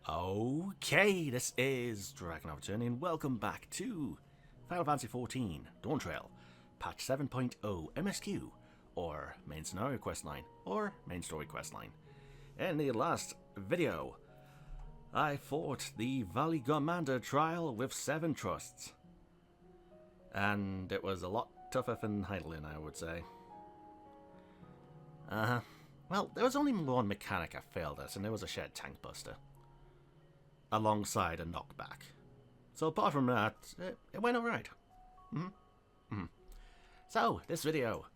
Okay, this is DragonofEternity and welcome back to Final Fantasy XIV Dawntrail, patch 7.0 MSQ, or Main Scenario Questline, or Main Story Questline. In the last video, I fought the Valley Commander trial with 7 trusts. And it was a lot tougher than Heidelin, I would say. Well, there was only one mechanic I failed at, and it was a shared tank buster. Alongside a knockback. So apart from that, it went alright. So, this video,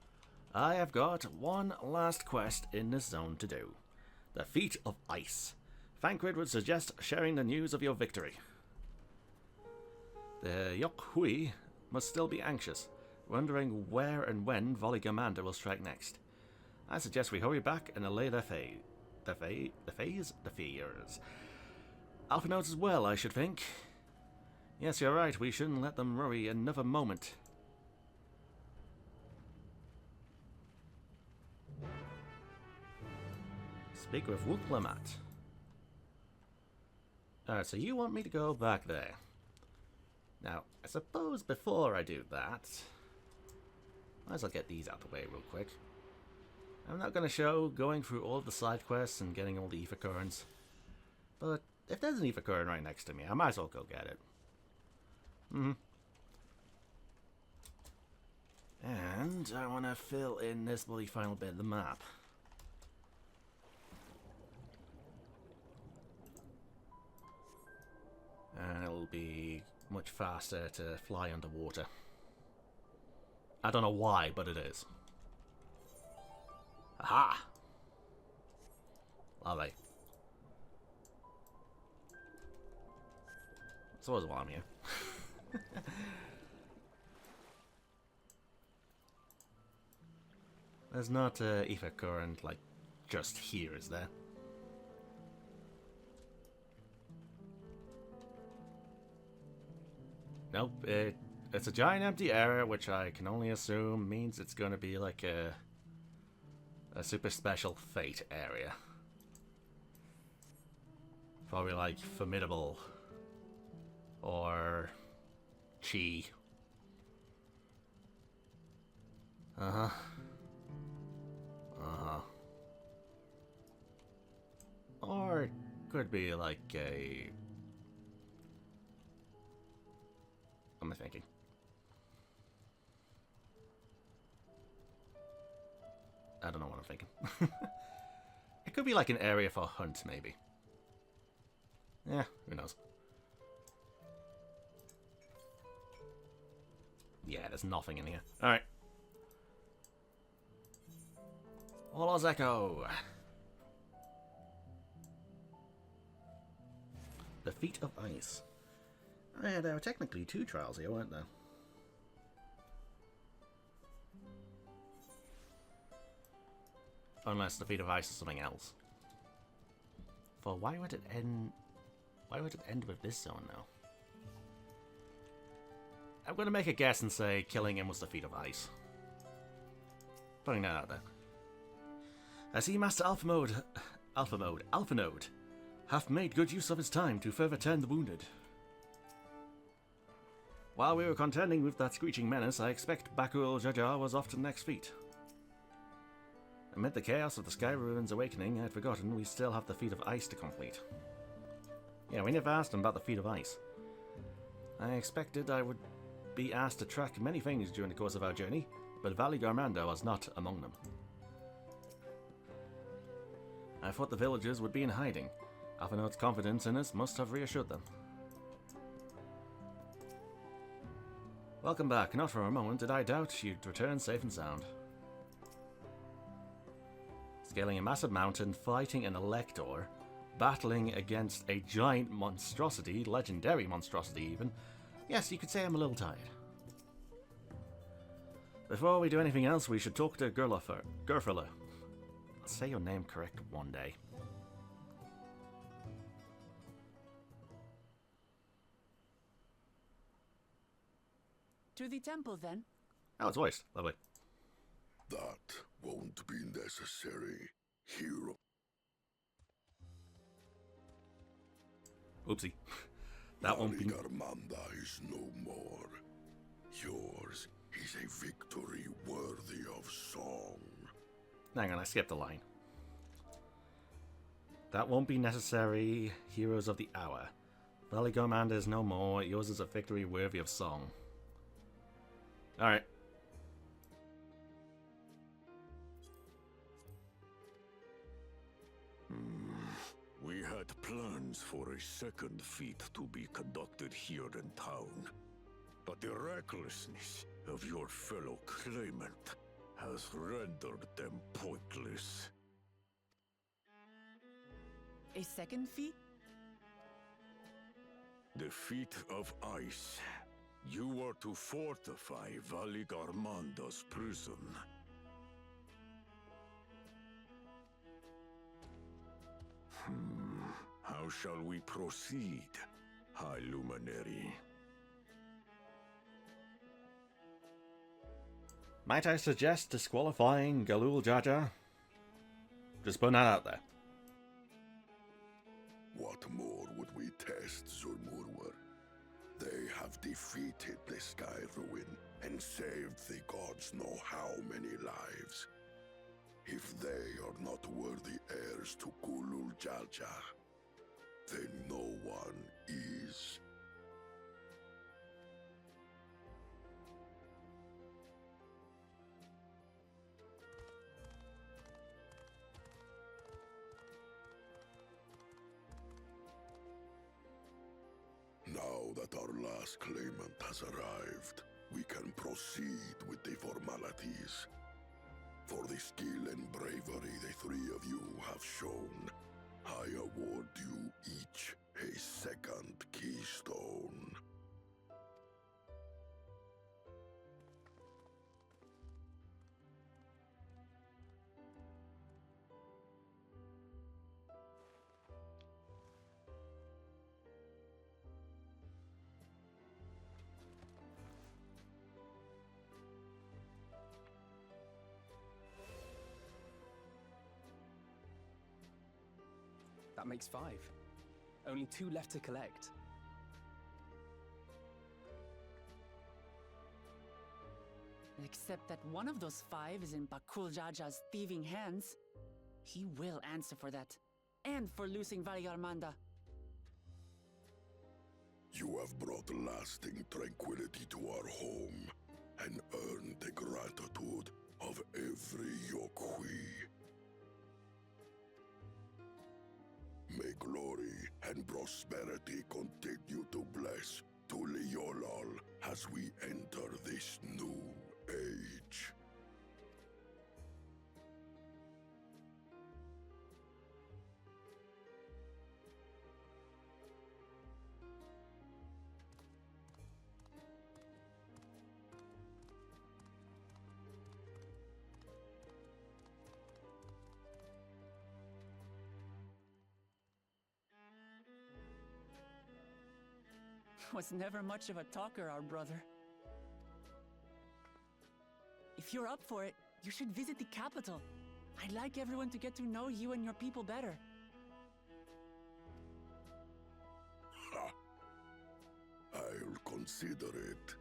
I have got one last quest in this zone to do. The Feat of Ice. Thancred would suggest sharing the news of your victory. The Yokhui must still be anxious, wondering where and when Valley Commander will strike next. I suggest we hurry back and allay their fears. Alpha notes as well, I should think. Yes, you're right, we shouldn't let them worry another moment. Speak with Wuklamat. Alright, so you want me to go back there. Now, I suppose before I do that, might as well get these out of the way real quick. I'm not going to show going through all of the side quests and getting all the ether currents, but if there's an ether current right next to me, I might as well go get it. And I want to fill in this bloody final bit of the map. And it'll be much faster to fly underwater. I don't know why, but it is. Aha! Lovely. So was while I'm here. There's not ether current like just here, is there? Nope, it's a giant empty area, which I can only assume means it's going to be like a super special fate area. Probably like formidable or chi. Or it could be like a... What am I thinking? I don't know what I'm thinking. It could be like an area for a hunt, maybe. Yeah, who knows? Yeah, there's nothing in here. Alright. Holos Echo! The Feat of Ice. Oh yeah, there were technically 2 trials here, weren't there? Unless the Feat of Ice is something else. For why would it end... Why would it end with this zone now? I'm going to make a guess and say killing him was the Feat of Ice. Putting that out there. I see Master Alpha Node, hath made good use of his time to further tend the wounded. While we were contending with that screeching menace, I expect Bakul Jajar was off to the next feat. Amid the chaos of the Sky Ruins awakening, I had forgotten we still have the Feat of Ice to complete. Yeah, we never asked him about the Feat of Ice. I expected I would be asked to track many things during the course of our journey, but Valley Commander was not among them. I thought the villagers would be in hiding. Alpha Note's confidence in us must have reassured them. Welcome back. Not for a moment did I doubt you'd return safe and sound. Scaling a massive mountain, fighting an Elector, battling against a giant monstrosity, legendary monstrosity even. Yes, you could say I'm a little tired. Before we do anything else, we should talk to Gerfala. I'll say your name correct one day. To the temple, then? Oh, it's voiced. Lovely. That won't be necessary, hero. Oopsie. That won't be... Valigarmanda is no more. Yours is a victory worthy of song. Hang on, I skipped a line. That won't be necessary, heroes of the hour. Valigarmanda is no more, yours is a victory worthy of song. Alright. We had plans for a second feat to be conducted here in town. But the recklessness of your fellow claimant has rendered them pointless. A second feat? The feat of ice. You are to fortify Valigarmanda's prison. How shall we proceed, High Luminary? Might I suggest disqualifying Galul Jaja? Just putting that out there. What more would we test, Zulmurwar? They have defeated the Sky Ruin and saved the gods know how many lives. If they are not worthy heirs to Galul Jaja, then no one is. Now that our last claimant has arrived, we can proceed with the formalities. For the skill and bravery the three of you have shown, I award you each a second keystone. That makes 5. Only 2 left to collect. Except that one of those 5 is in Bakul Jaja's thieving hands. He will answer for that. And for losing Valigarmanda. You have brought lasting tranquility to our home and earned the gratitude of every Yokui. May glory and prosperity continue to bless Tuliolol as we enter this new age. Was never much of a talker, our brother. If you're up for it, you should visit the capital. I'd like everyone to get to know you and your people better. Ha! I'll consider it.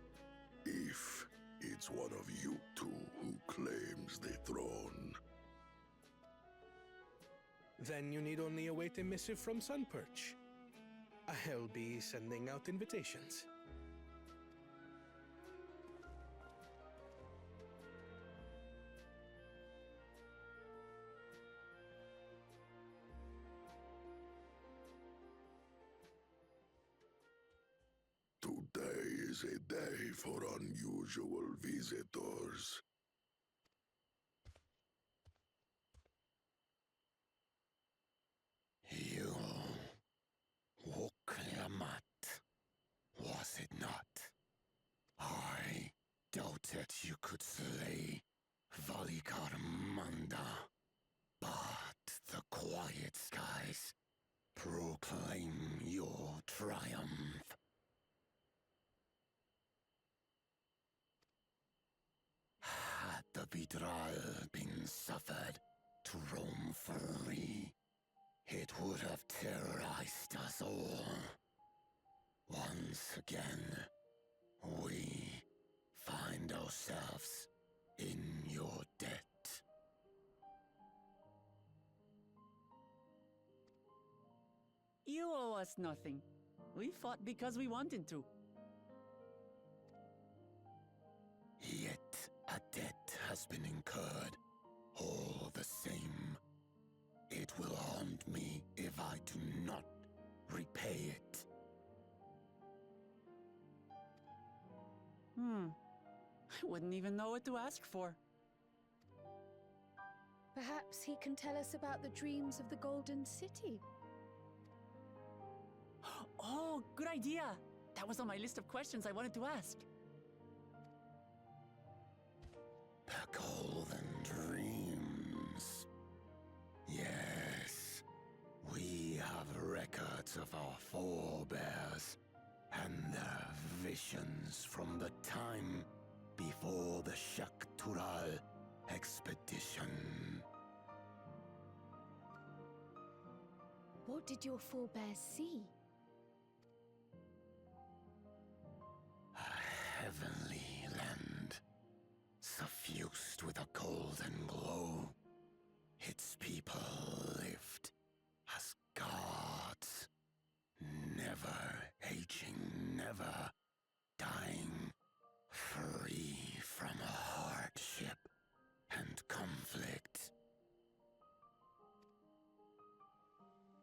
If it's one of you two who claims the throne. Then you need only await a missive from Sunperch. I'll be sending out invitations. Today is a day for unusual visitors. You Woklamat, was it not? I doubted you could slay Valigarmanda, but the quiet skies proclaim your triumph. Had the Vidral been suffered to roam free, It would have terrorized us all. Once again, we find ourselves in your debt. You owe us nothing. We fought because we wanted to. Yet a debt has been incurred. All the same, it will haunt me if I do not repay it. I wouldn't even know what to ask for. Perhaps he can tell us about the dreams of the Golden City. Oh, good idea! That was on my list of questions I wanted to ask. The Golden Dreams. Yes, we have records of our forebears and their visions from the time before the Yak T'el expedition. What did your forebears see? A heavenly land, suffused with a golden glow. Its people lived as gods, never aging, never dying, free from hardship and conflict.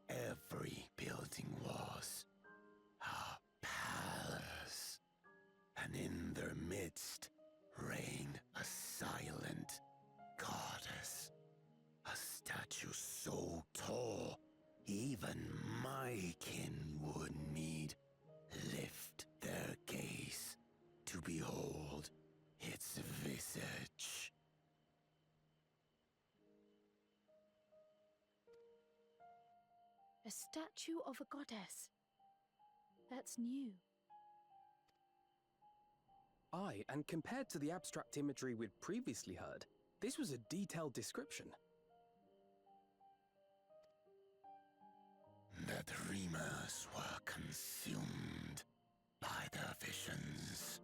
Every building was a palace, and in their midst reigned a silent goddess, a statue so tall even my kin would need lift their gaze to behold its visage. A statue of a goddess. That's new. Aye, and compared to the abstract imagery we'd previously heard, this was a detailed description. The dreamers were consumed by their visions,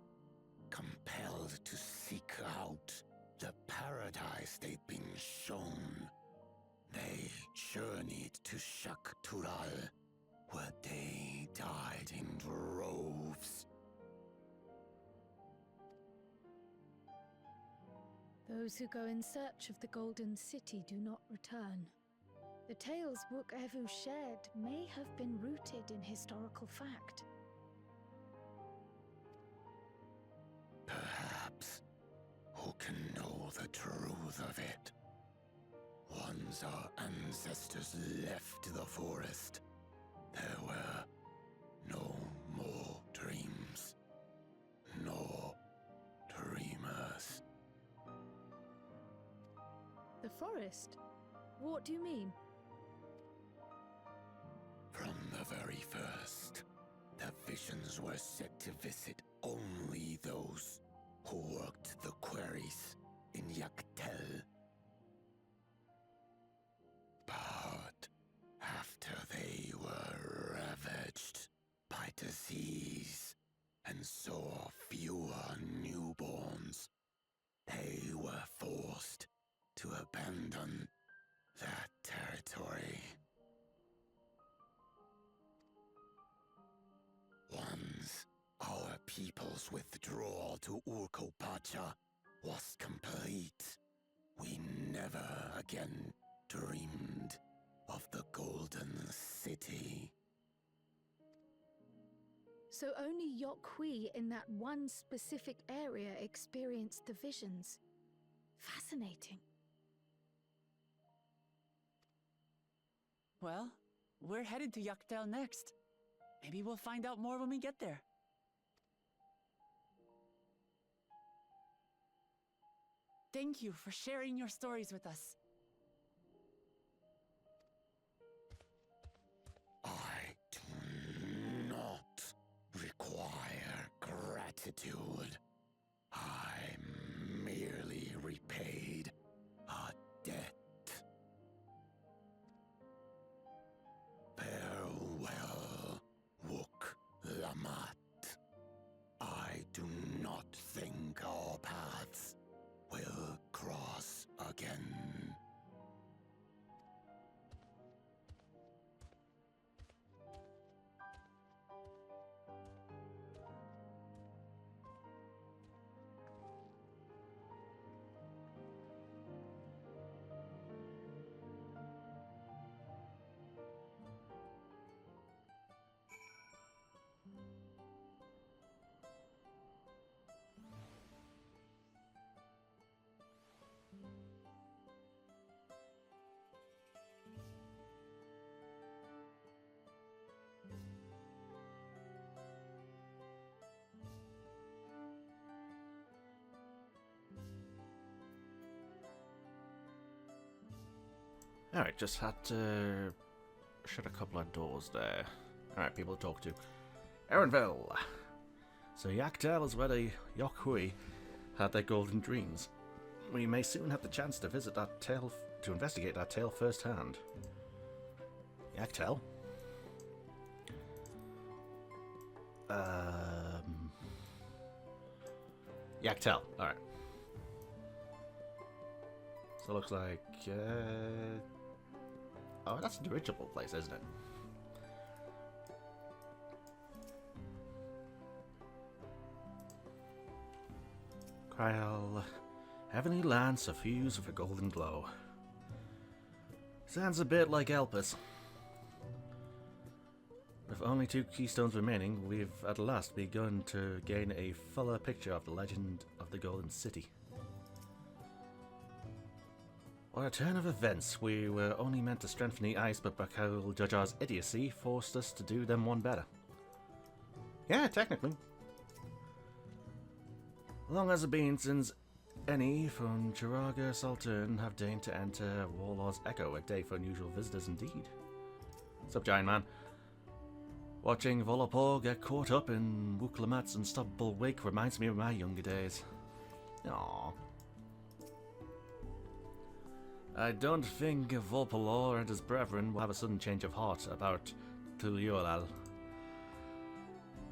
compelled to seek out the paradise they'd been shown. They journeyed to Yak T'el, where they died in droves. Those who go in search of the Golden City do not return. The tales Book Evu shared may have been rooted in historical fact. Perhaps. Who can know the truth of it? Once our ancestors left the forest, there were no more dreams, no dreamers. The forest? What do you mean? From the very first, the visions were set to visit only those who worked the quarries in Yak T'el. But after they were ravaged by disease and saw fewer newborns, they were forced to abandon that territory. Once our people's withdrawal to Urkopacha was complete, we never again dreamed of the Golden City. So only Yokhui in that one specific area experienced the visions. Fascinating. Well, we're headed to Yak T'el next. Maybe we'll find out more when we get there. Thank you for sharing your stories with us. I do not require gratitude. I merely repaid a debt. Alright, just had to shut a couple of doors there. Alright, people to talk to. Erenville! So Yak T'el is where the Yokhui had their golden dreams. We may soon have the chance to visit that tale, to investigate that tale firsthand. Yak T'el? Yak T'el, alright. So it looks like, oh, that's the ritual place, isn't it? Kryl, heavenly land suffused with a golden glow. Sounds a bit like Elpis. With only 2 keystones remaining, we've at last begun to gain a fuller picture of the legend of the Golden City. On a turn of events, we were only meant to strengthen the ice, but Bakul Jajar's idiocy forced us to do them one better. Yeah, technically. Long has it been since any from Chiraga Sultan have deigned to enter Warlord's Echo, a day for unusual visitors indeed. What's up, giant man? Watching Volopor get caught up in Wuklamat's unstoppable wake reminds me of my younger days. Aww. I don't think Volpolor and his brethren will have a sudden change of heart about Tuliolal.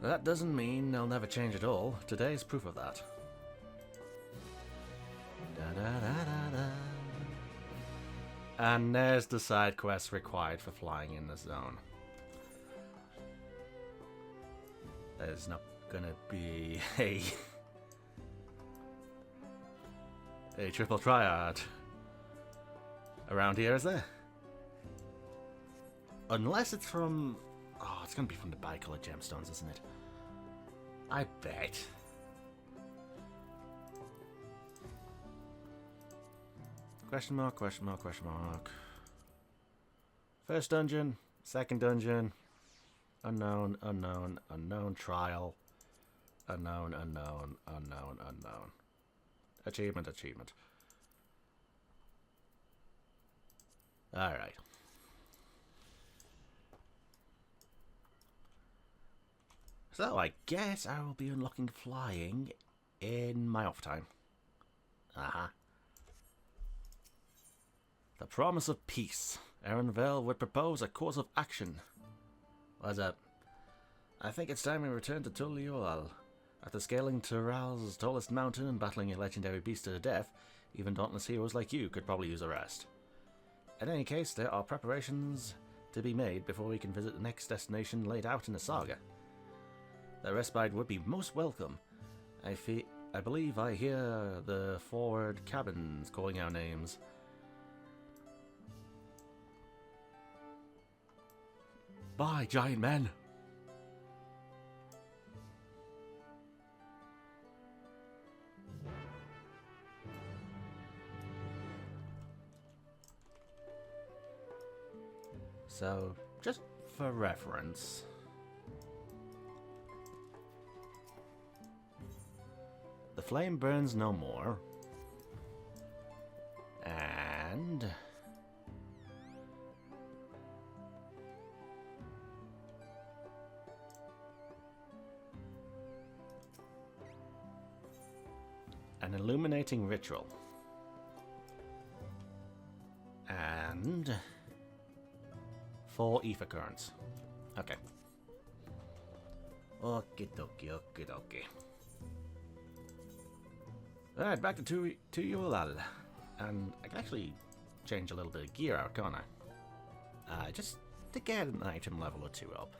That doesn't mean they'll never change at all. Today's proof of that. And there's the side quest required for flying in the zone. There's not gonna be a triple triad around here, is there? Unless it's from... oh, it's gonna be from the bi-colored gemstones, isn't it? I bet. Question mark, question mark, question mark. First dungeon, second dungeon. Unknown, unknown, unknown, trial. Unknown, unknown, unknown, unknown. Achievement, achievement. Alright. So I guess I will be unlocking flying in my off time. The promise of peace. Erenville would propose a course of action. What's up? I think it's time we return to Tuliolal. After scaling Tural's tallest mountain and battling a legendary beast to the death, even dauntless heroes like you could probably use a rest. In any case, there are preparations to be made before we can visit the next destination laid out in the saga. The respite would be most welcome. I believe I hear the forward cabins calling our names. Bye, giant men! So, just for reference, the flame burns no more, and an illuminating ritual, and 4 ether currents. Okay. Okie dokie, okie dokie. Alright, back to Tuliolal. And I can actually change a little bit of gear out, can't I? Just to get an item level or 2 up.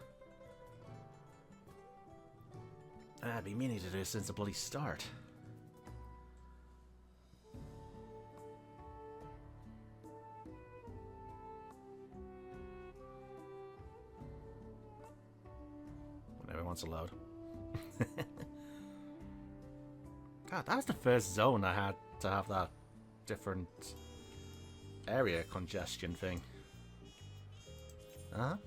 I've been meaning to do this since the bloody start. Whenever it wants to load. God, that was the first zone I had to have that different area congestion thing. Huh?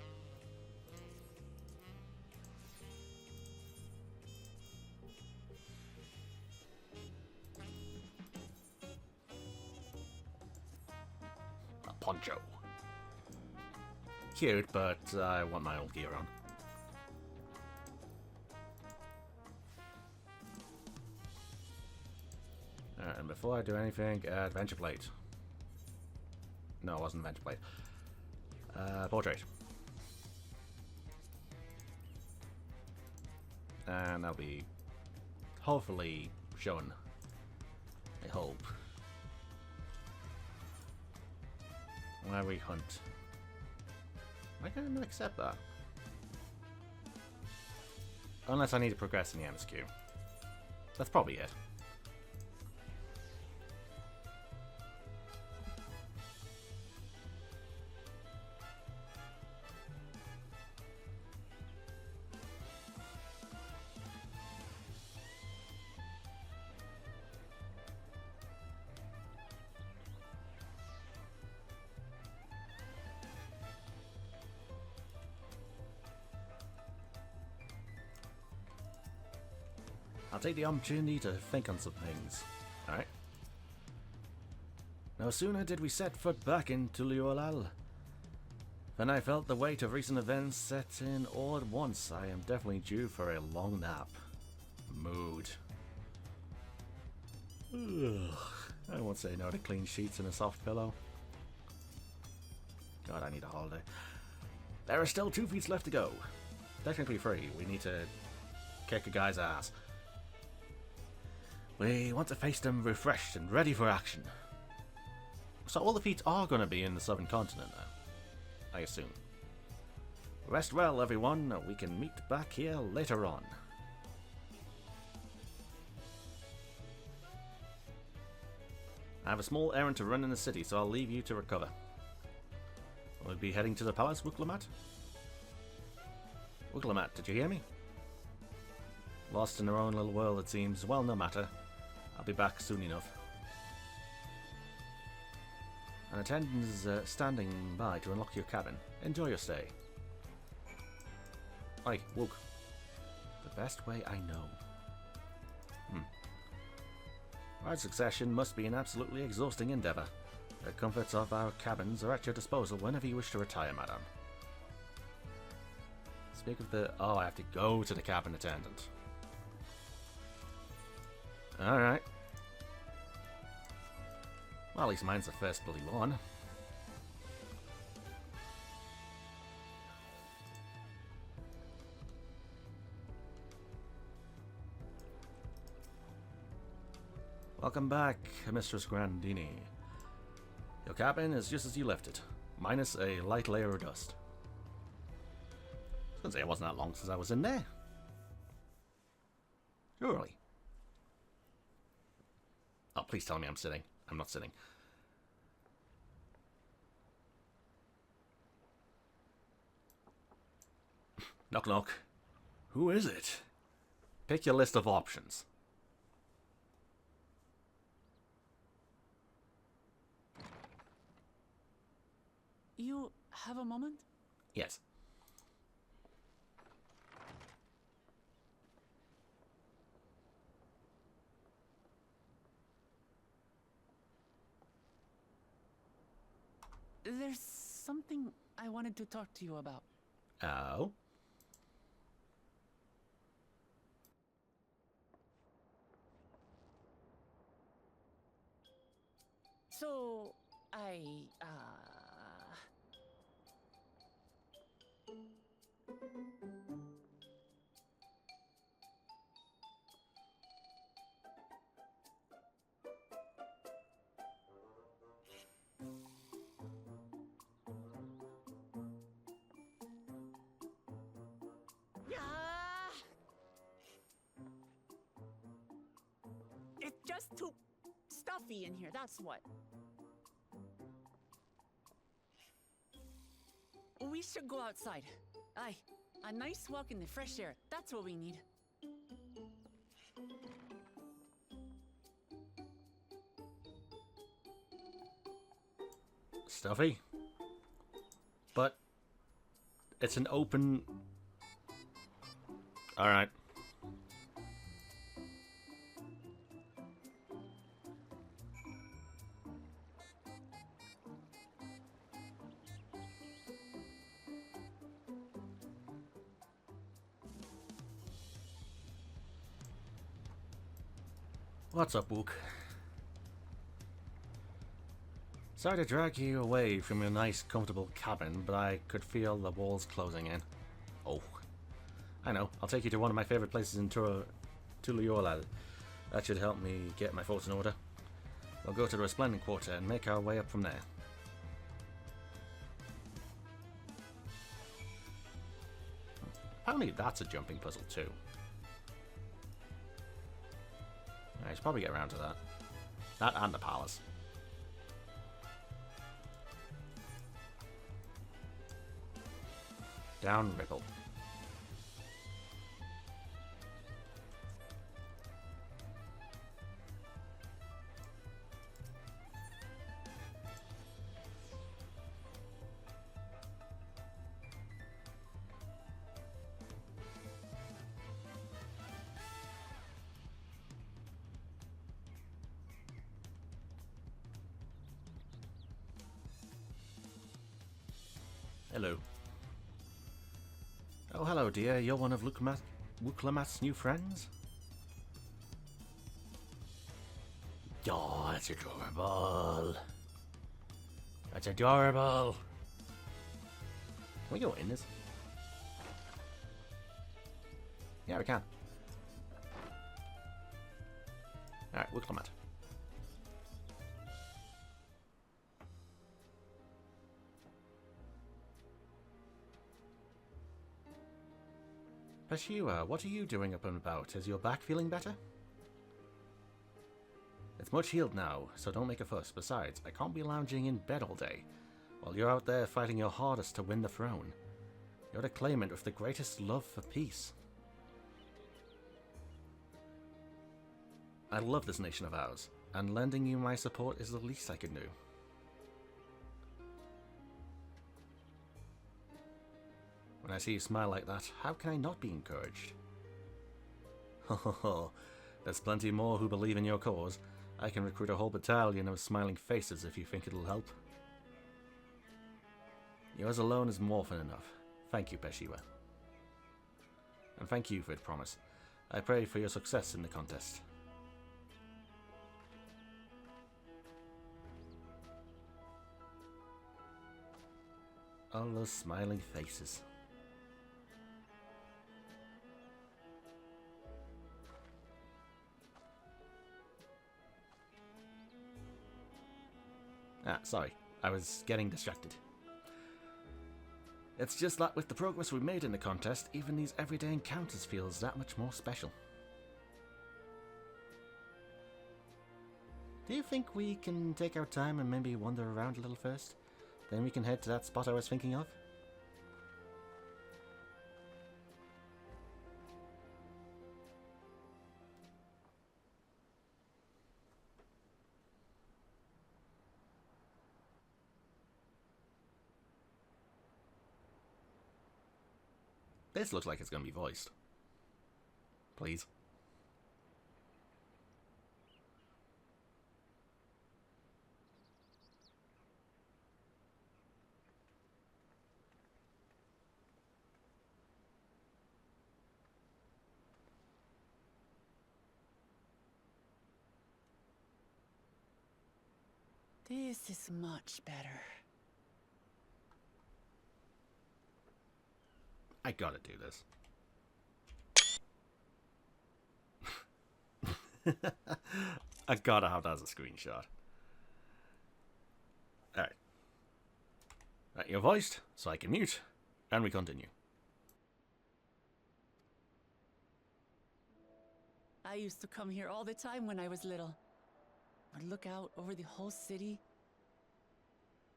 A poncho. cute, but I want my old gear on. Alright, and before I do anything, adventure plate. No, it wasn't adventure plate. Portrait. And that'll be hopefully shown. I hope. Why we hunt. Am I going to accept that? Unless I need to progress in the MSQ. That's probably it. I'll take the opportunity to think on some things. Alright. No sooner did we set foot back into Liolal than I felt the weight of recent events set in all at once. I am definitely due for a long nap. Mood. Ugh. I won't say no to clean sheets and a soft pillow. God, I need a holiday. There are still 2 feats left to go. Technically 3. We need to kick a guy's ass. We want to face them refreshed and ready for action. So all the feats are going to be in the southern continent now, I assume. Rest well, everyone. We can meet back here later on. I have a small errand to run in the city, so I'll leave you to recover. We'll be heading to the palace, Wooklamat? Wooklamat, did you hear me? Lost in their own little world, it seems. Well, no matter. I'll be back soon enough. An attendant is standing by to unlock your cabin. Enjoy your stay. Oi, Wook. The best way I know. Ride succession must be an absolutely exhausting endeavour. The comforts of our cabins are at your disposal whenever you wish to retire, madam. Speak of the... Oh, I have to go to the cabin attendant. Alright. Well, at least mine's the first bloody one. Welcome back, Mistress Grandini. Your cabin is just as you left it, minus a light layer of dust. I was going to say it wasn't that long since I was in there. Surely. Oh, please tell me I'm sitting. I'm not sitting. Knock knock. Who is it? Pick your list of options. You have a moment? Yes. There's something I wanted to talk to you about. Oh? So, it's just too stuffy in here, that's what. We should go outside. Aye, a nice walk in the fresh air. That's what we need. Stuffy. But it's an open... Alright. What's up, Wook? Sorry to drag you away from your nice, comfortable cabin, but I could feel the walls closing in. Oh. I know. I'll take you to one of my favourite places in Tuluyola. That should help me get my thoughts in order. We'll go to the Resplendent Quarter and make our way up from there. Apparently that's a jumping puzzle too. I should probably get around to that. That and the palace. Down Ripple. Hello. Oh, hello, dear. You're one of Wuklamat's new friends? Oh, that's adorable. That's adorable. Can we go in this? Yeah, we can. Alright, Wuklamat. Peshiwa, what are you doing up and about? Is your back feeling better? It's much healed now, so don't make a fuss. Besides, I can't be lounging in bed all day, while you're out there fighting your hardest to win the throne. You're the claimant with the greatest love for peace. I love this nation of ours, and lending you my support is the least I can do. When I see you smile like that, how can I not be encouraged? Ho ho ho, there's plenty more who believe in your cause. I can recruit a whole battalion of smiling faces if you think it'll help. Yours alone is more than enough. Thank you, Peshiwa. And thank you for your promise. I pray for your success in the contest. All those smiling faces. Sorry. I was getting distracted. It's just that with the progress we made in the contest, even these everyday encounters feels that much more special. Do you think we can take our time and maybe wander around a little first? Then we can head to that spot I was thinking of? This looks like it's going to be voiced. Please. This is much better. I gotta do this. I gotta have that as a screenshot. Alright. Right, you're voiced, so I can mute, and we continue. I used to come here all the time when I was little. I'd look out over the whole city,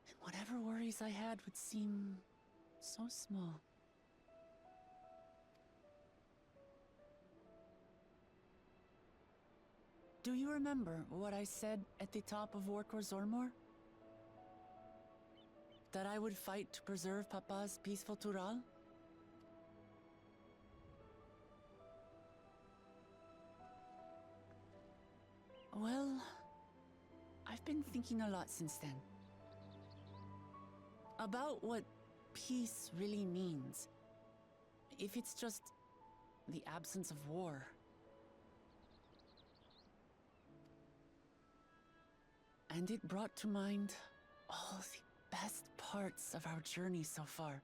and whatever worries I had would seem so small. Do you remember what I said at the top of Warkor Zormor? That I would fight to preserve Papa's peaceful Tural? Well, I've been thinking a lot since then. About what peace really means. If it's just the absence of war. And it brought to mind all the best parts of our journey so far.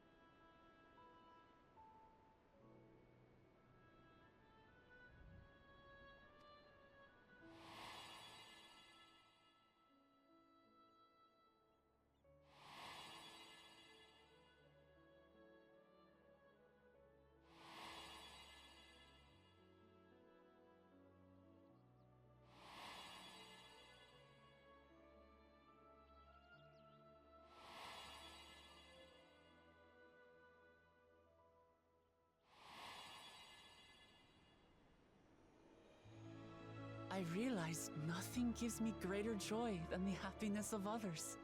I realized nothing gives me greater joy than the happiness of others.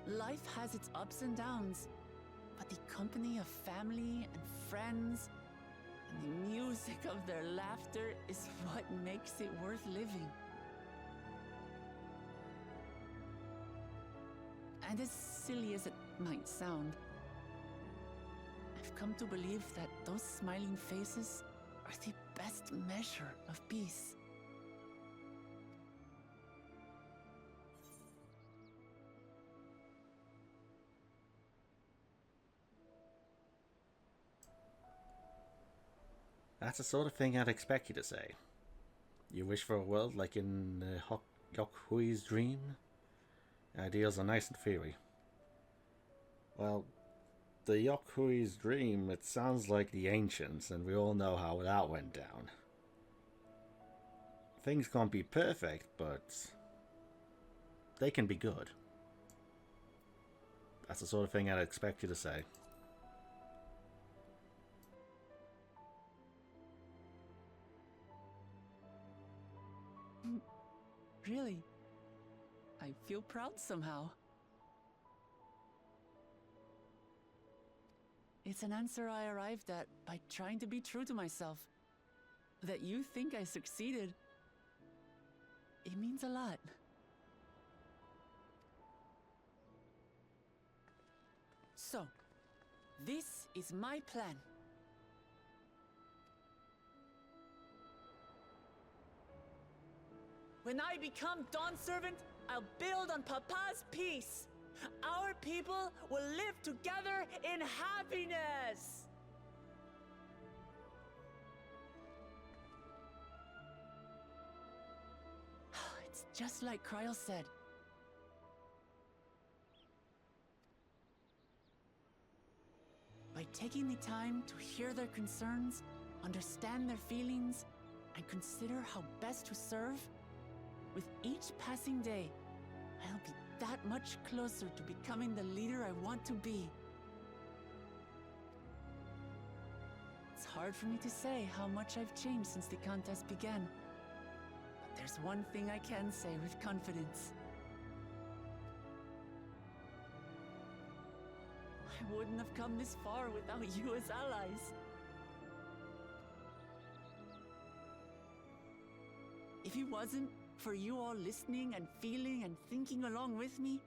Life has its ups and downs, but the company of family and friends and the music of their laughter is what makes it worth living. And as silly as it might sound, I've come to believe that those smiling faces are the best measure of peace. That's the sort of thing I'd expect you to say. You wish for a world like in Yak T'el's dream? Ideals are nice in theory. Well, the Yak T'el's dream, it sounds like the ancients, and we all know how that went down. Things can't be perfect, but they can be good. That's the sort of thing I'd expect you to say. Really, I feel proud somehow. It's an answer I arrived at by trying to be true to myself. That you think I succeeded, it means a lot. So, this is my plan. When I become Dawn Servant, I'll build on Papa's peace. Our people will live together in happiness. It's just like Kryl said. By taking the time to hear their concerns, understand their feelings, and consider how best to serve, with each passing day, I'll be that much closer to becoming the leader I want to be. It's hard for me to say how much I've changed since the contest began. But there's one thing I can say with confidence. I wouldn't have come this far without you as allies. If it wasn't for you all listening and feeling and thinking along with me,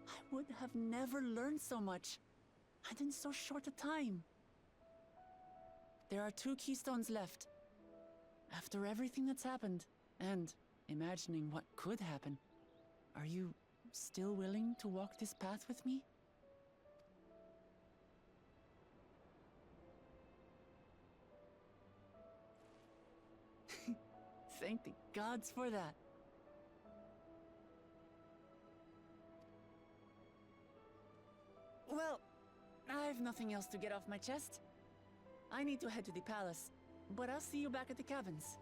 I would have never learned so much, and in so short a time. There are 2 keystones left. After everything that's happened, and imagining what could happen, are you still willing to walk this path with me? Thank the gods for that. Well, I've nothing else to get off my chest. I need to head to the palace, but I'll see you back at the cabins.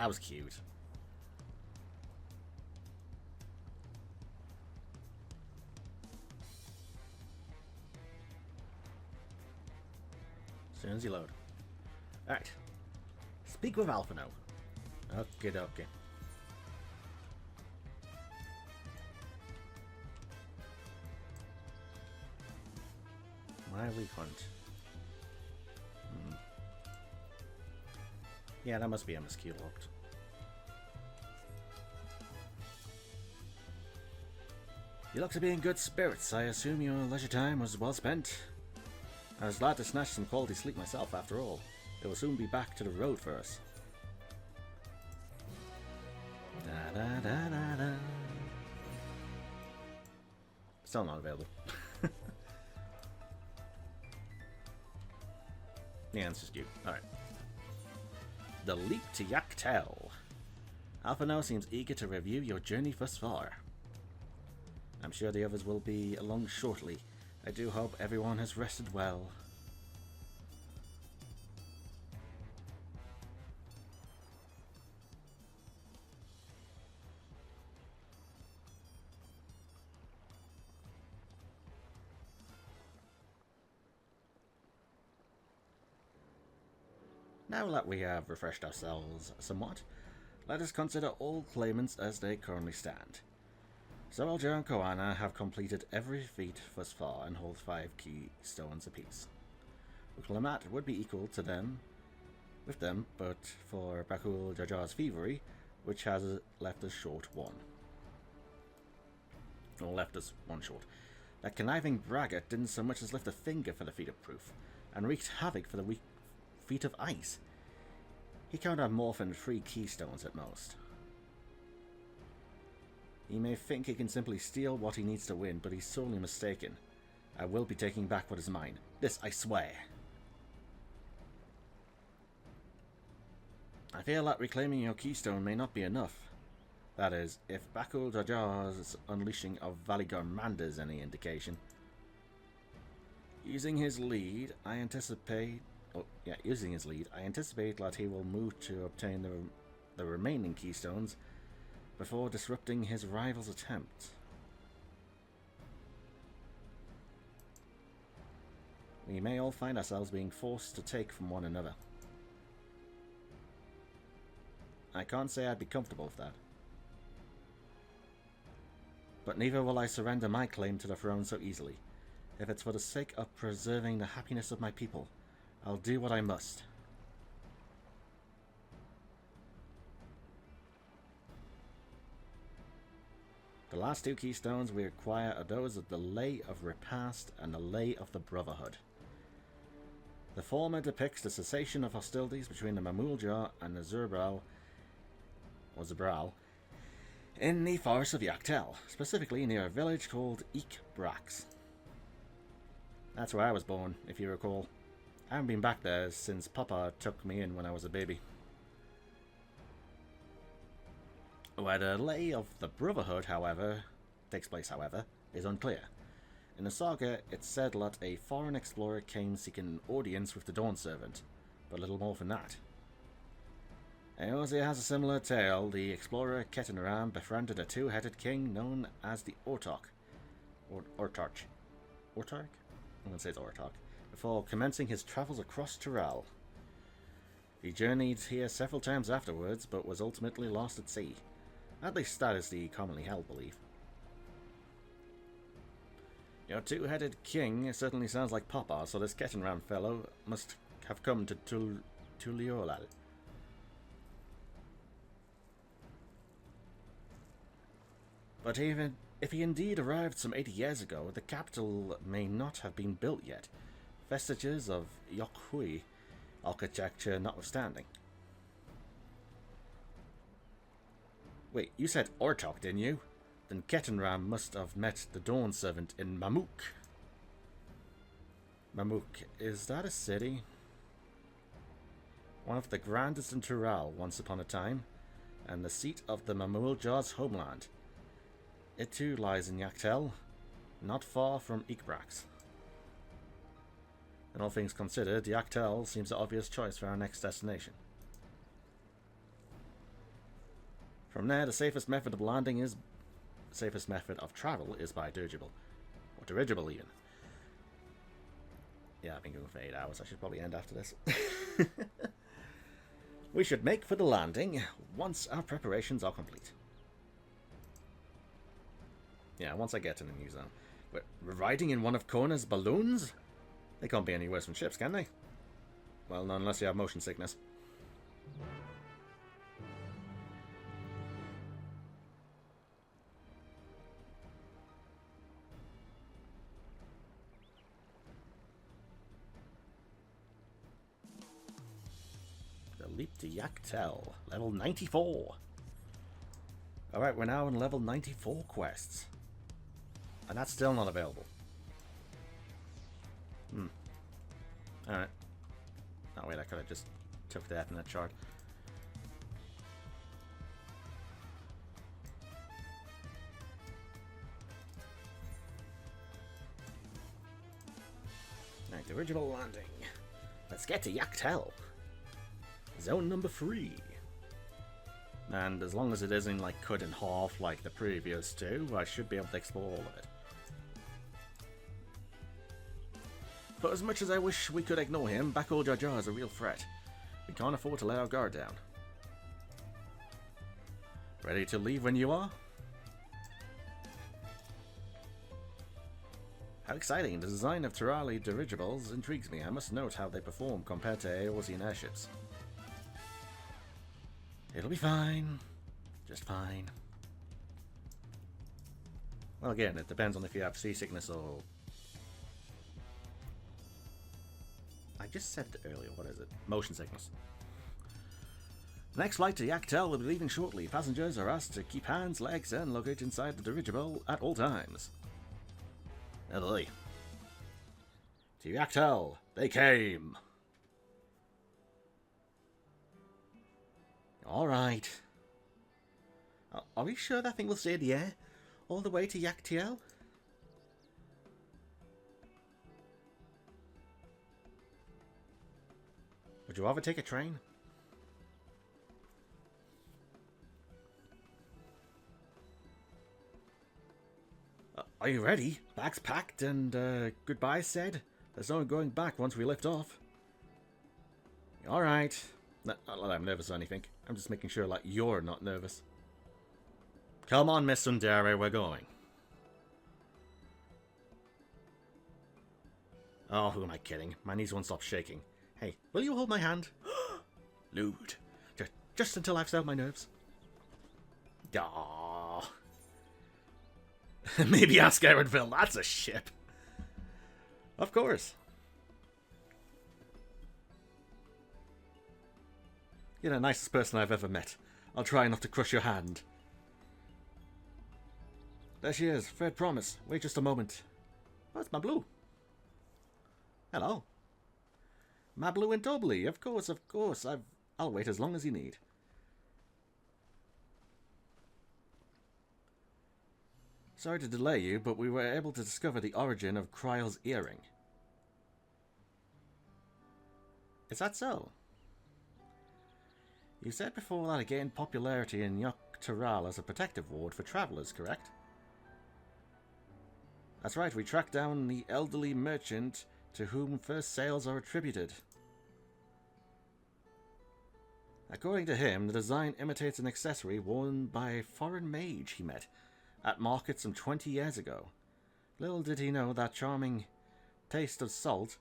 That was cute. As soon as you load. Alright. Speak with Alpha now. Okay, okay. My weak hunt. Yeah, that must be MSQ locked. You look to be in good spirits. I assume your leisure time was well spent. I was glad to snatch some quality sleep myself, after all. It will soon be back to the road for us. Da da da da da. Still not available. The answer's due. Alright. The leap to Yak T'el. Alpha now seems eager to review your journey thus far. I'm sure the others will be along shortly. I do hope everyone has rested well. Now that we have refreshed ourselves somewhat, let us consider all claimants as they currently stand. Zoralja and Koana have completed every feat thus far and hold 5 keystones apiece. Uklamat would be equal to them, with them, but for Bakul Jajar's Thievery, which has left us short 1. Or left us 1 short. That conniving braggart didn't so much as lift a finger for the feat of proof, and wreaked havoc for the weak feat of ice. He can't have more than 3 keystones at most. He may think he can simply steal what he needs to win, but he's sorely mistaken. I will be taking back what is mine. This I swear. I feel that reclaiming your keystone may not be enough. That is, if Bakul Jajar's unleashing of Valigarmanda is any indication. Using his lead, I anticipate that he will move to obtain the remaining keystones before disrupting his rival's attempt. We may all find ourselves being forced to take from one another. I can't say I'd be comfortable with that. But neither will I surrender my claim to the throne so easily. If it's for the sake of preserving the happiness of my people, I'll do what I must. The last 2 keystones we require are those of the Lay of Repast and the Lay of the Brotherhood. The former depicts the cessation of hostilities between the Mamulja and the Zerbral in the forest of Yak T'el, specifically near a village called Brax. That's where I was born, if you recall. I haven't been back there since Papa took me in when I was a baby. Where the Lay of the Brotherhood, takes place, is unclear. In the saga, it's said that a foreign explorer came seeking an audience with the Dawn Servant, but little more than that. Eorzea has a similar tale. The explorer Ketenram befriended a 2-headed king known as the Ortarch. Ortarch? I'm going to say it's Ortarch. Before commencing his travels across Tyrell. He journeyed here several times afterwards, but was ultimately lost at sea. At least that is the commonly held belief. Your 2-headed king certainly sounds like Papa, so this Ketenram fellow must have come to Tuliolal. But even if he indeed arrived some 80 years ago, the capital may not have been built yet, vestiges of Yokhui architecture notwithstanding. Wait, you said Ortok, didn't you? Then Ketenram must have met the Dawn Servant in Mamuk. Mamuk, is that a city? One of the grandest in Tyrell once upon a time, and the seat of the Mamulja's homeland. It too lies in Yak T'el, not far from Brax. And all things considered, Yak T'el seems the obvious choice for our next destination. From there, the safest method of landing is... safest method of travel is by dirigible. Or dirigible, even. Yeah, I've been going for 8 hours. I should probably end after this. We should make for the landing once our preparations are complete. Yeah, once I get to the new zone. We're riding in one of Kona's balloons? They can't be any worse than ships, can they? Well, not unless you have motion sickness. The leap to Yak T'el, level 94. Alright, we're now on level 94 quests. And that's still not available. Alright. Oh wait, I could have just took that in that chart. Alright, the original landing. Let's get to Yak T'el. Zone number 3. And as long as it isn't like cut in half like the previous two, I should be able to explore all of it. But as much as I wish we could ignore him, Bako Jar Jar is a real threat. We can't afford to let our guard down. Ready to leave when you are? How exciting! The design of Terali dirigibles intrigues me. I must note how they perform compared to Eorzean airships. It'll be fine. Just fine. Well, again, it depends on if you have seasickness or... I just said it earlier, what is it? Motion sickness. The next flight to Yak T'el will be leaving shortly. Passengers are asked to keep hands, legs, and luggage inside the dirigible at all times. Oh boy. To Yak T'el, they came! Alright. Are we sure that thing will stay in the air? All the way to Yak T'el? Would you rather take a train? Are you ready? Bags packed and goodbye said? There's no going back once we lift off. Alright. Not that I'm nervous or anything. I'm just making sure like you're not nervous. Come on, Miss Sundari, we're going. Oh, who am I kidding? My knees won't stop shaking. Hey, will you hold my hand? Lewd. Just until I've settled my nerves. Aww. Maybe ask Erenville, that's a ship. Of course. You're the nicest person I've ever met. I'll try not to crush your hand. There she is. Fred Promise. Wait just a moment. Oh, it's Mablu. Hello. Mablu and Doubly. Of course. I'll wait as long as you need. Sorry to delay you, but we were able to discover the origin of Kryle's earring. Is that so? You said before that it gained popularity in Yak T'el as a protective ward for travellers, correct? That's right, we tracked down the elderly merchant to whom first sales are attributed. According to him, the design imitates an accessory worn by a foreign mage he met at market some 20 years ago. Little did he know that charming taste of salt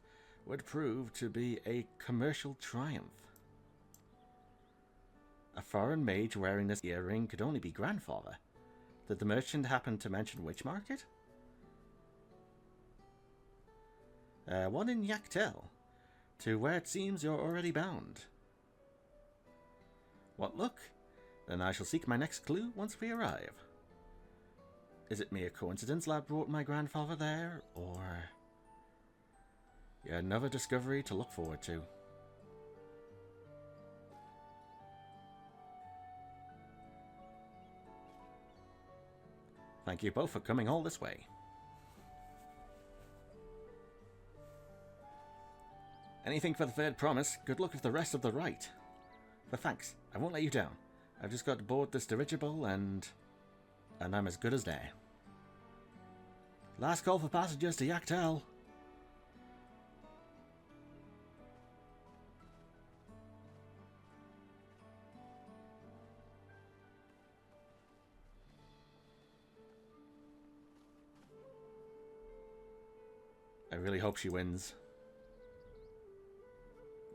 would prove to be a commercial triumph. A foreign mage wearing this earring could only be grandfather. Did the merchant happen to mention which market? One in Yak T'el, to where it seems you're already bound. What luck? Then I shall seek my next clue once we arrive. Is it mere coincidence that brought my grandfather there, or yet another discovery to look forward to? Thank you both for coming all this way. Anything for the third promise. Good luck with the rest of the rite. But thanks, I won't let you down. I've just got to board this dirigible and I'm as good as there. Last call for passengers to Yak T'el. I really hope she wins.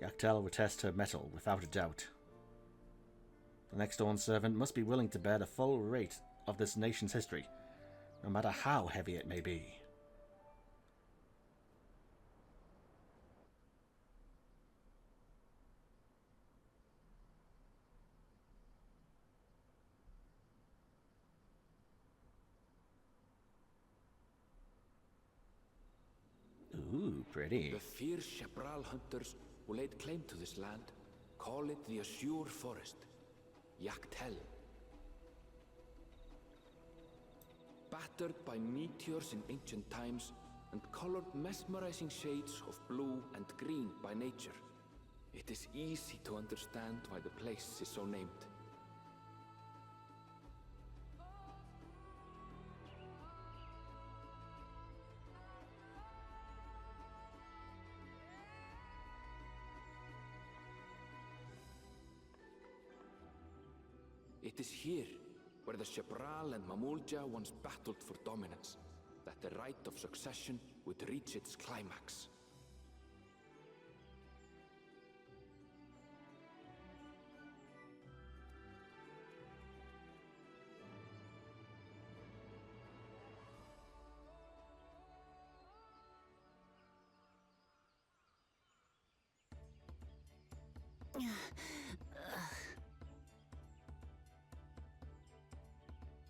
Yak T'el will test her mettle without a doubt. The next Dawn servant must be willing to bear the full weight of this nation's history, no matter how heavy it may be. Ooh, pretty. The fierce Shabral hunters who laid claim to this land call it the Azure Forest, Yak T'el. Battered by meteors in ancient times and colored mesmerizing shades of blue and green by nature, it is easy to understand why the place is so named. It is here, where the Shabral and Mamulja once battled for dominance, that the right of succession would reach its climax.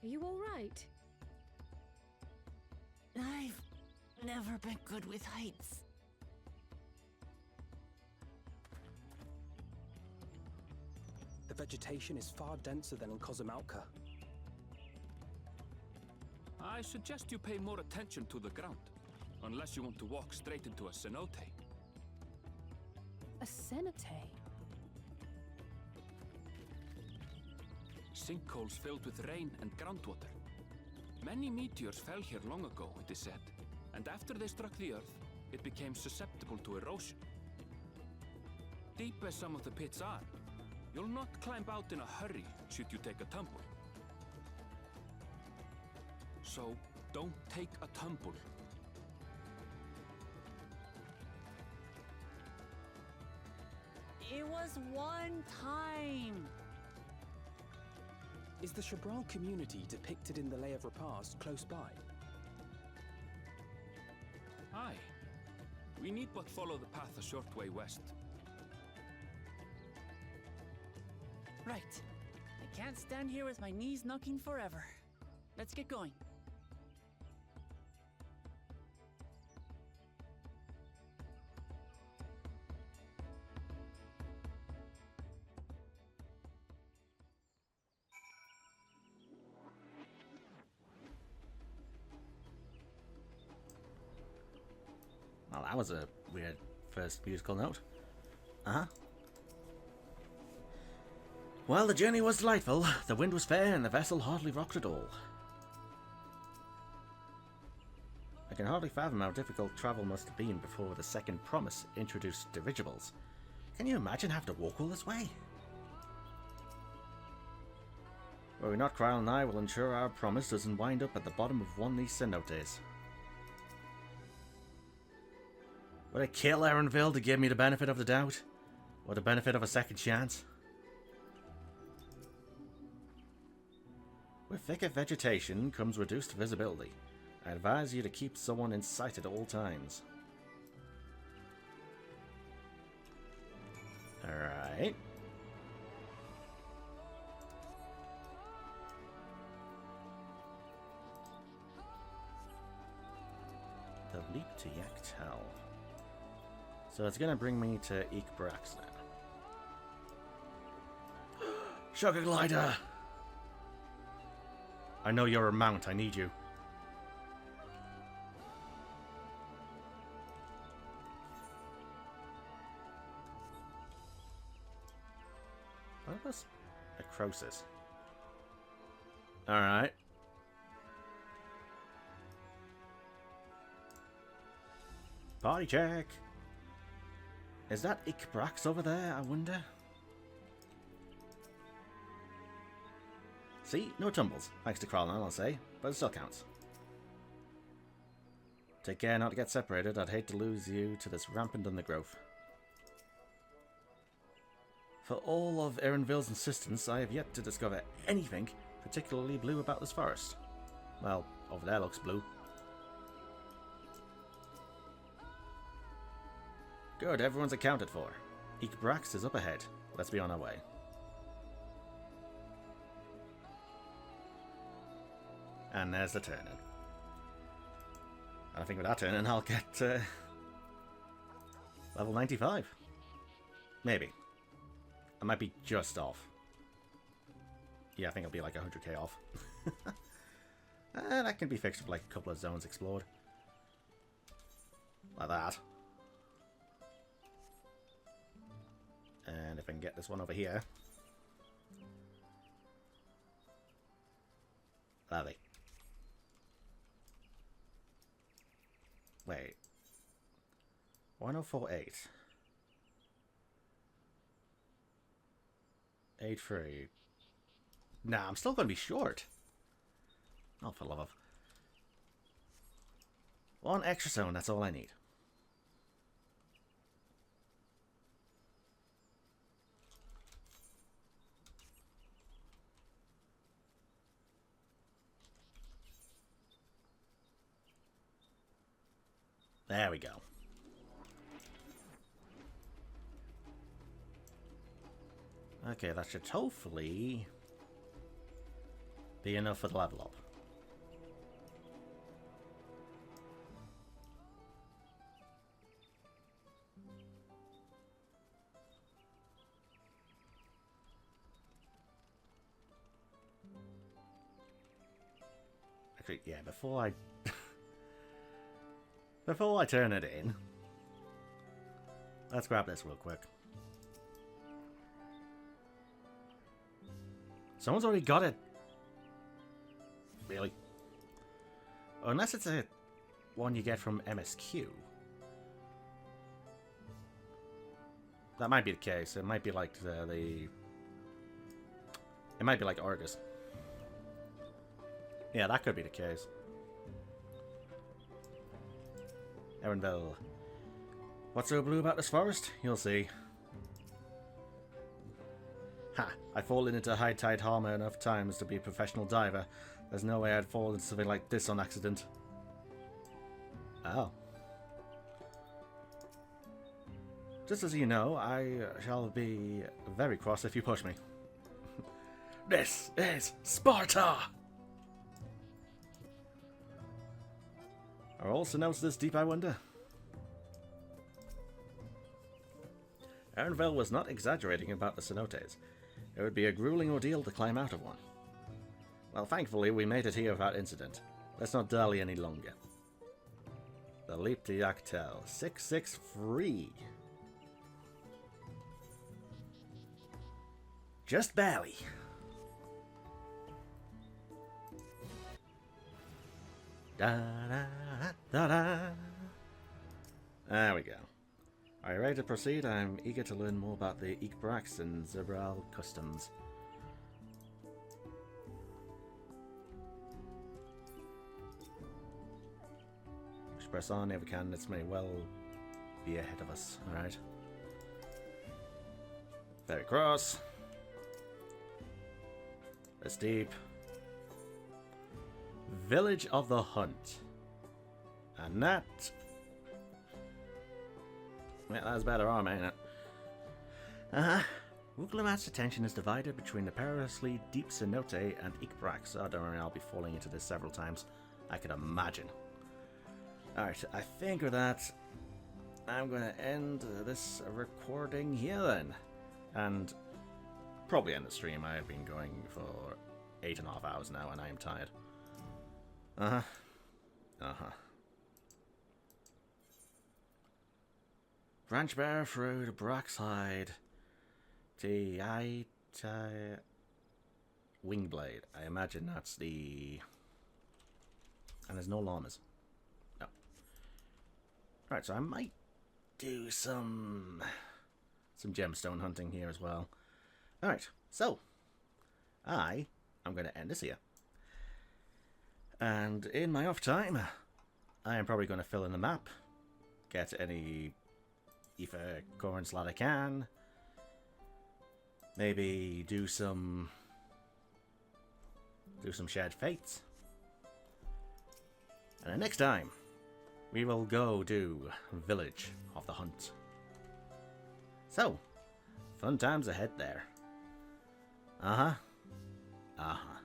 Are you all right? I've never been good with heights. The vegetation is far denser than in Kozama'uka. I suggest you pay more attention to the ground, unless you want to walk straight into a cenote. A cenote? Sinkholes filled with rain and groundwater. Many meteors fell here long ago, it is said, and after they struck the Earth, it became susceptible to erosion. Deep as some of the pits are, you'll not climb out in a hurry should you take a tumble. So, don't take a tumble. It was one time. Is the Shabral community depicted in the Lay of Repast close by? Aye. We need but follow the path a short way west. Right. I can't stand here with my knees knocking forever. Let's get going. Well, that was a weird first musical note. Well, the journey was delightful. The wind was fair and the vessel hardly rocked at all. I can hardly fathom how difficult travel must have been before the second promise introduced dirigibles. Can you imagine having to walk all this way? Worry not, Kryle and I will ensure our promise doesn't wind up at the bottom of one of these cenotes. Would I kill Erenville to give me the benefit of the doubt? Or the benefit of a second chance? With thicker vegetation comes reduced visibility. I advise you to keep someone in sight at all times. Alright. The leap to Yak T'el. So it's going to bring me to Ikbrax then. Sugar Glider! I know you're a mount, I need you. Necrosis. Alright. Party check. Is that Ikbrax over there, I wonder? See? No tumbles. Thanks to crawling on, I'll say. But it still counts. Take care not to get separated. I'd hate to lose you to this rampant undergrowth. For all of Erinville's insistence, I have yet to discover anything particularly blue about this forest. Well, over there looks blue. Good, everyone's accounted for. Ikbrax is up ahead. Let's be on our way. And there's the turn-in. And I think with that turn-in I'll get level 95. Maybe. I might be just off. Yeah, I think I'll be like 100k off. That can be fixed with like a couple of zones explored. Like that. And if I can get this one over here. Lovely. Wait. 1048. 83. Nah, I'm still going to be short. Oh, for love of. One extra zone, that's all I need. There we go. Okay, that should hopefully be enough for the level up. Actually, yeah, before I turn it in, let's grab this real quick. Someone's already got it. Really? Unless it's a one you get from MSQ. That might be the case. It might be like it might be like Argus. Yeah, that could be the case. Erinville. What's so blue about this forest? You'll see. Ha! I've fallen into high tide harbour enough times to be a professional diver. There's no way I'd fall into something like this on accident. Oh. Just as you know, I shall be very cross if you push me. This is Sparta! Are all cenotes this deep, I wonder? Erinville was not exaggerating about the cenotes. It would be a grueling ordeal to climb out of one. Well, thankfully, we made it here without incident. Let's not dally any longer. The leap to Yak T'el. 663. Just barely. Da da da da. There we go. Are you ready to proceed? I'm eager to learn more about the Ikbrax and Zebral customs. Just press on if we can. This may well be ahead of us. Alright. Very cross. It's deep. Village of the Hunt. And that... yeah, that's better armor, ain't it? Wuglamat's attention is divided between the perilously deep cenote and Ikbrax. Oh, don't worry, I'll be falling into this several times. I can imagine. Alright, I think with that, I'm going to end this recording here then. And probably end the stream. I have been going for 8.5 hours now and I am tired. Branch bearer through the Braxhide. Wingblade. I imagine that's the... And there's no llamas. No. Right, so I might do some gemstone hunting here as well. Alright, so I am going to end this here. And in my off time, I am probably going to fill in the map, get any ether core and slot I can, maybe do some shared fates. And then next time, we will go do Village of the Hunt. So, fun times ahead there. Uh-huh. Uh-huh.